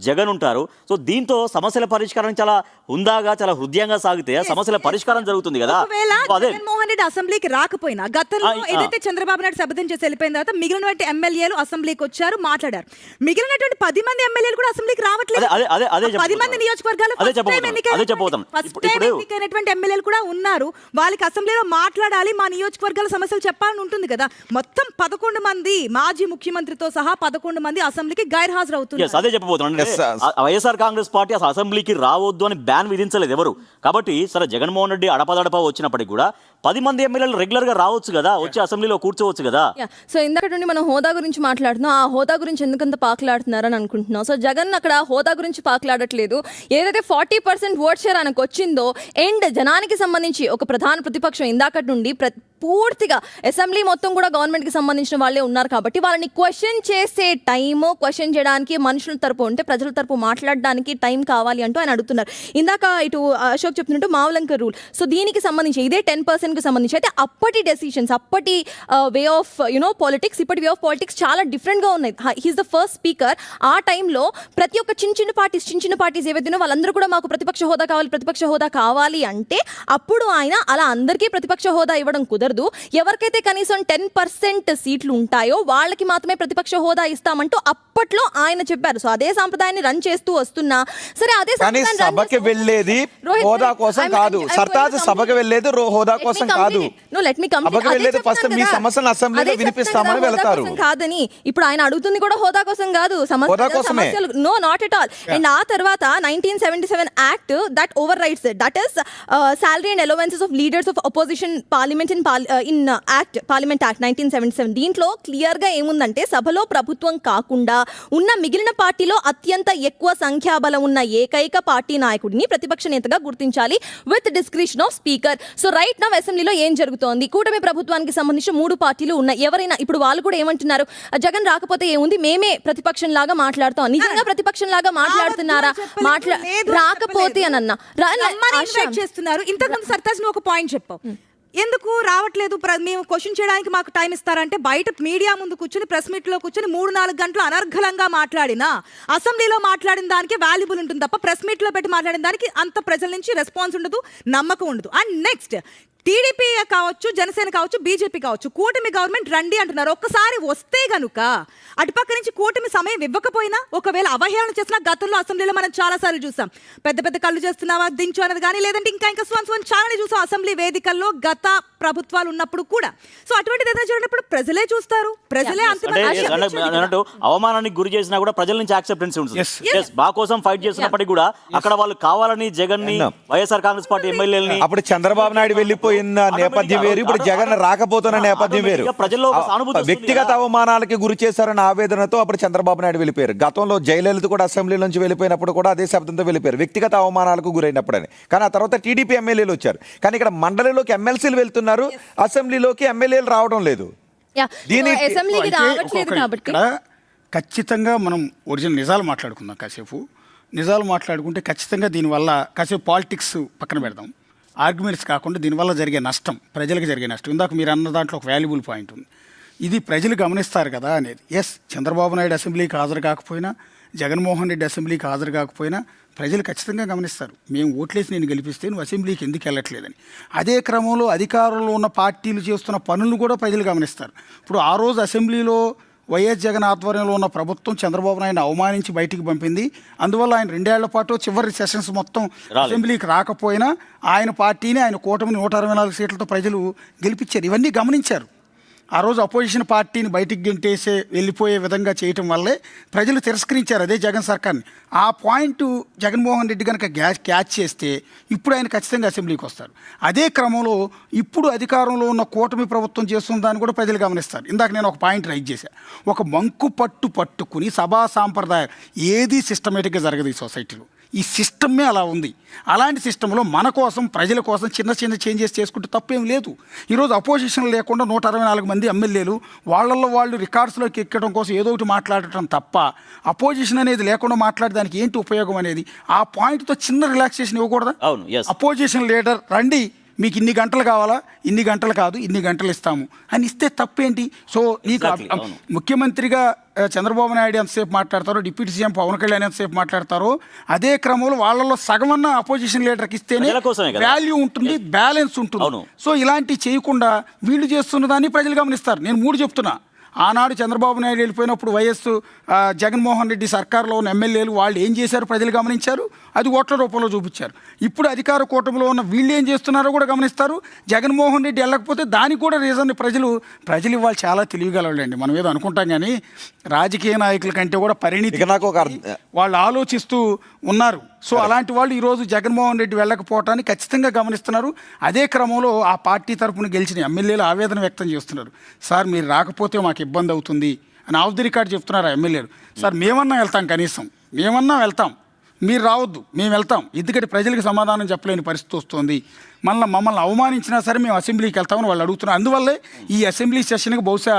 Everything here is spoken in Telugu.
జగన్ ఉంటారు. సో దీంతో సమస్యల పరిష్కారం చాలా హుందాగా చాలా హృదయంగా సాగితే సమస్యల పరిష్కారం జరుగుతుంది కదా. జగన్మోహన్ రెడ్డి అసెంబ్లీకి రాకపోయినా గతంలో ఏదైతే చంద్రబాబు నాయుడు శపథం చేసి వెళ్ళిపోయిన తర్వాత మిగిలినటువంటి ఎమ్మెల్యేలు అసెంబ్లీకి వచ్చారు, మాట్లాడారు. మిగిలినటువంటి 10 మంది ఎమ్మెల్యేలు కూడా అసెంబ్లీకి రావట్లేదు. 10 మంది నియోజకవర్గాలు ఎన్నికైనటువంటి ఎమ్మెల్యేలు కూడా ఉన్నారు. వాళ్ళకి అసెంబ్లీలో మాట్లాడాలి, మా నియోజకవర్గాల సమస్యలు చెప్పాలని ఉంటుంది కదా. మొత్తం 11 మంది మాజీ ముఖ్యమంత్రితో సహా 11 మంది అసెంబ్లీకి గైర్హాజరు అవుతున్నారు. వైఎస్ఆర్ కాంగ్రెస్ పార్టీ అసలు అసెంబ్లీకి రావద్దు అని బ్యాన్ విధించలేదు ఎవరు. కాబట్టి సరే జగన్మోహన్ రెడ్డి అడపదడప వచ్చినప్పటికీ కూడా 10 మంది ఎమ్మెల్యేలు రెగ్యులర్ గా రావచ్చు కదా, వచ్చి అసెంబ్లీలో కూర్చోవచ్చు కదా. సో ఇందాక నుండి మనం హోదా గురించి మాట్లాడుతున్నాం. ఆ హోదా గురించి ఎందుకంత పాకులాడుతున్నారని అనుకుంటున్నాం. సో జగన్ అక్కడ హోదా గురించి పాకులాడట్లేదు. ఏదైతే 40% ఓట్ షేర్ ఆయనకు వచ్చిందో అండ్ జనానికి సంబంధించి ఒక ప్రధాన ప్రతిపక్షం ఇందాక నుండి పూర్తిగా అసెంబ్లీ మొత్తం కూడా గవర్నమెంట్కి సంబంధించిన వాళ్ళే ఉన్నారు. కాబట్టి వాళ్ళని క్వశ్చన్ చేసే టైము, క్వశ్చన్ చేయడానికి మనుషుల తరపు అంటే ప్రజల తరపు మాట్లాడడానికి టైం కావాలి అంటూ ఆయన అడుగుతున్నారు. ఇందాక ఇటు అశోక్ చెప్తున్నట్టు మావలంకర్ రూల్. సో దీనికి సంబంధించి ఇదే 10%కి సంబంధించి అయితే అప్పటి డెసిషన్స్, అప్పటి వే ఆఫ్ పాలిటిక్స్, ఇప్పటి వే ఆఫ్ పాలిటిక్స్ చాలా డిఫరెంట్గా ఉన్నాయి. He's the first speaker. ఆ టైంలో ప్రతి ఒక్క చిన్న పార్టీస్ ఏవైతే వాళ్ళందరూ కూడా మాకు ప్రతిపక్ష హోదా కావాలి అంటే అప్పుడు ఆయన అలా అందరికీ ప్రతిపక్ష హోదా ఇవ్వడం కుదరదు. ఎవరికైతే కనీసం 10% సీట్లు ఉంటాయో వాళ్ళకి మాత్రమే ప్రతిపక్ష హోదా ఇస్తామంటూ అప్పట్లో ఆయన చెప్పారు. సో అదే సాంప్రదాయాన్ని రన్ చేస్తూ వస్తున్నా సరే అదే సభకి వెళ్ళేది హోదా కోసం కాదు, సర్తాజ్ సభకి వెళ్ళేది హోదా కోసం కాదు, ఫస్ట్ మీ సమస్యను అసెంబ్లీలో వినిపిస్తామని వెళ్తారు కాదని. ఇప్పుడు ఆయన అడుగుతుంది కూడా హోదా కోసం కాదు, సమస్యలు no not at all. And ఆ తర్వాత 1977 act that over rights that is salary and allowances of leaders of opposition parliament in act, parliament act 1977. దీంట్లో క్లియర్ గా ఏముందంటే సభలో ప్రభుత్వం కాకుండా ఉన్న మిగిలిన పార్టీలో అత్యంత ఎక్కువ సంఖ్యాబలం ఉన్న ఏకైక పార్టీ నాయకుడిని ప్రతిపక్ష నేతగా గుర్తించాలి with description of speaker. So right now అసెంబ్లీలో ఏం జరుగుతోంది? కూటమి ప్రభుత్వానికి సంబంధించిన 3 పార్టీలు ఉన్నాయి. ఎవరైనా ఇప్పుడు వాళ్ళు కూడా ఏమంటున్నారు, జగన్ రాకపోతే ఏముంది, మేమే ప్రతిపక్షం లాగా మాట్లాడతాం. నిజంగా ప్రతిపక్షం లాగా మాట్లాడుతున్నారా? రాకపోతే అనన్నా చేస్తున్నారు. ఇంతకుముందు సర్తాజ్ ఒక పాయింట్ చెప్పావు, ఎందుకు రావట్లేదు, మేము క్వశ్చన్ చేయడానికి మాకు టైం ఇస్తారంటే బయట మీడియా ముందు కూర్చొని ప్రెస్ మీట్ లో కూర్చొని 3-4 గంటలు అనర్ఘలంగా మాట్లాడినా అసెంబ్లీలో మాట్లాడిన దానికి వాల్యుబుల్ ఉంటుంది తప్ప ప్రెస్ మీట్ లో పెట్టి మాట్లాడిన దానికి అంత ప్రజల నుంచి రెస్పాన్స్ ఉండదు, నమ్మకం ఉండదు. అండ్ నెక్స్ట్ టీడీపీ కావచ్చు, జనసేన కావచ్చు, బీజేపీ కావచ్చు, కూటమి గవర్నమెంట్ రండి అంటున్నారు. ఒక్కసారి వస్తే గనుక అటుపక్క నుంచి కూటమి సమయం ఇవ్వకపోయినా ఒకవేళ అవహేళన చేసినా గతంలో అసెంబ్లీలో మనం చాలా సార్లు చూసాం. పెద్ద పెద్ద కళ్ళు చేస్తున్నావా దించు అన్నది కానీ లేదంటే ఇంకా స్వన్ చాలా చూసాం అసెంబ్లీ వేదికల్లో గత ప్రభుత్వాలు ఉన్నప్పుడు కూడా. సో అటువంటిది ఏదైనా చూడనప్పుడు ప్రజలే చూస్తారు, ప్రజలే అన్నట్టు అవమానానికి గురి చేసినా కూడా ప్రజల నుంచి యాక్సెప్టెన్స్ ఉంటుంది. మా కోసం ఫైట్ చేసినప్పటికీ కూడా అక్కడ వాళ్ళు కావాలని జగన్ ని, వైఎస్ఆర్ కాంగ్రెస్ పార్టీ ఎమ్మెల్యేలని, అప్పుడు చంద్రబాబు నాయుడు వెళ్ళిపోయిన నేపథ్యం వేరు, ఇప్పుడు జగన్ రాకపోతున్న నేపథ్యం వేరు. ప్రజల్లో వ్యక్తిగత అవమానాలకి గురి చేశారన్న ఆవేదనతో అప్పుడు చంద్రబాబు నాయుడు వెళ్ళిపోయారు. గతంలో జయలలిత కూడా అసెంబ్లీ నుంచి వెళ్ళిపోయినప్పుడు కూడా అదే శబ్దంతో వెళ్ళిపోయారు, వ్యక్తిగత అవమానాలకు గురైనప్పుడని. కానీ ఆ తర్వాత టీడీపీ ఎమ్మెల్యేలు వచ్చారు. కానీ ఇక్కడ మండలిలోకి ఎమ్మెల్సీలు వెళ్తున్నారు, అసెంబ్లీలోకి ఎమ్మెల్యేలు రావడం లేదు. ఖచ్చితంగా మనం ఒరిజినల్ నిజాలు మాట్లాడుకుందాం. కాసేపు నిజాలు మాట్లాడుకుంటే ఖచ్చితంగా దీనివల్ల కాసేపు పాలిటిక్స్ పక్కన పెడదాం, ఆర్గ్యుమెంట్స్ కాకుండా దీనివల్ల జరిగే నష్టం, ప్రజలకు జరిగే నష్టం. ఇందాక మీరు అన్న దాంట్లో ఒక వాల్యుబుల్ పాయింట్ ఉంది, ఇది ప్రజలు గమనిస్తారు కదా అనేది. ఎస్, చంద్రబాబు నాయుడు అసెంబ్లీకి హాజరు కాకపోయినా, జగన్మోహన్ రెడ్డి అసెంబ్లీకి హాజరు కాకపోయినా ప్రజలు ఖచ్చితంగా గమనిస్తారు. మేము ఓట్లేసి నేను గెలిపిస్తే నువ్వు అసెంబ్లీకి ఎందుకు వెళ్ళట్లేదని. అదే క్రమంలో అధికారంలో ఉన్న పార్టీలు చేస్తున్న పనులను కూడా ప్రజలు గమనిస్తారు. ఇప్పుడు ఆ రోజు అసెంబ్లీలో వైఎస్ జగన్ ఆధ్వర్యంలో ఉన్న ప్రభుత్వం చంద్రబాబు నాయుడు అవమానించి బయటికి పంపింది. అందువల్ల ఆయన 2 ఏళ్ల పాటు చివరి సెషన్స్ మొత్తం అసెంబ్లీకి రాకపోయినా ఆయన పార్టీని, ఆయన కూటమిని 164 సీట్లతో ప్రజలు గెలిపించారు. ఇవన్నీ గమనించారు. ఆ రోజు అపోజిషన్ పార్టీని బయటికి గెంటేసే వెళ్ళిపోయే విధంగా చేయటం వల్లే ప్రజలు తిరస్కరించారు అదే జగన్ సర్కార్ని. ఆ పాయింట్ జగన్మోహన్ రెడ్డి కనుక క్యాచ్ చేస్తే ఇప్పుడు ఆయన ఖచ్చితంగా అసెంబ్లీకి వస్తారు. అదే క్రమంలో ఇప్పుడు అధికారంలో ఉన్న కూటమి ప్రభుత్వం చేస్తున్న దాన్ని కూడా ప్రజలు గమనిస్తారు. ఇందాక నేను ఒక పాయింట్ రైజ్ చేశాను, ఒక మంకు పట్టుకుని సభా సాంప్రదాయం ఏది సిస్టమేటిక్గా జరగదు ఈ సొసైటీలో. ఈ సిస్టమే అలా ఉంది. అలాంటి సిస్టంలో మన కోసం, ప్రజల కోసం చిన్న చేంజెస్ చేసుకుంటే తప్పేం లేదు. ఈరోజు అపోజిషన్ లేకుండా 164 మంది ఎమ్మెల్యేలు వాళ్ళల్లో వాళ్ళు రికార్డ్స్లోకి ఎక్కడం కోసం ఏదో ఒకటి మాట్లాడటం తప్ప అపోజిషన్ అనేది లేకుండా మాట్లాడడానికి ఏంటి ఉపయోగం అనేది ఆ పాయింట్తో చిన్న రిలాక్సేషన్ ఇవ్వకూడదా? అపోజిషన్ లీడర్ రండి, మీకు ఇన్ని గంటలు కావాలా, ఇన్ని గంటలు కాదు, ఇన్ని గంటలు ఇస్తాము అని ఇస్తే తప్పేంటి? సో నీకు Exactly, అవును. ముఖ్యమంత్రిగా చంద్రబాబు నాయుడు ఎంతసేపు మాట్లాడతారో, డిప్యూటీ సీఎం పవన్ కళ్యాణ్ ఎంతసేపు మాట్లాడతారో, అదే క్రమంలో వాళ్ళలో సగమన్న అపోజిషన్ లీడర్కి ఇస్తేనే ప్రజల కోసమే కదా. వాల్యూ ఉంటుంది, బ్యాలెన్స్ ఉంటుంది. అవును. సో ఇలాంటివి చేయకుండా వీళ్ళు చేస్తున్న దాన్ని ప్రజలు గమనిస్తారు. నేను 3 చెప్తున్నా. ఆనాడు చంద్రబాబు నాయుడు వెళ్ళిపోయినప్పుడు వైఎస్ జగన్మోహన్ రెడ్డి సర్కార్లో ఉన్న ఎమ్మెల్యేలు వాళ్ళు ఏం చేశారు ప్రజలు గమనించారు, అది ఓట్ల రూపంలో చూపించారు. ఇప్పుడు అధికార కూటమిలో ఉన్న వీళ్ళు ఏం చేస్తున్నారో కూడా గమనిస్తారు. జగన్మోహన్ రెడ్డి వెళ్ళకపోతే దానికి కూడా రీజన్ ప్రజలు ఇవాళ చాలా తెలియగలవాళ్ళండి. మనం ఏదో అనుకుంటాం కానీ రాజకీయ నాయకుల కంటే కూడా పరిణితి ఇక నాకు ఒక వాళ్ళు ఆలోచిస్తూ ఉన్నారు. సో అలాంటి వాళ్ళు ఈరోజు జగన్మోహన్ రెడ్డి వెళ్ళకపోవటాన్ని ఖచ్చితంగా గమనిస్తున్నారు. అదే క్రమంలో ఆ పార్టీ తరఫున గెలిచిన ఎమ్మెల్యేలు ఆవేదన వ్యక్తం చేస్తున్నారు. సార్ మీరు రాకపోతే మాకు ఇబ్బంది అవుతుంది అని ఆఫ్ ది రికార్డ్ చెప్తున్నారు ఆ ఎమ్మెల్యేలు. సార్ మేమన్నా వెళ్తాం, కనీసం మేమన్నా వెళ్తాం, మీరు రావద్దు, మేము వెళ్తాం. ఎందుకంటే ప్రజలకు సమాధానం చెప్పలేని పరిస్థితి వస్తుంది. మమ్మల్ని అవమానించినా సరే మేము అసెంబ్లీకి వెళ్తామని వాళ్ళు అడుగుతున్నారు. అందువల్లే ఈ అసెంబ్లీ సెషన్కి బహుశా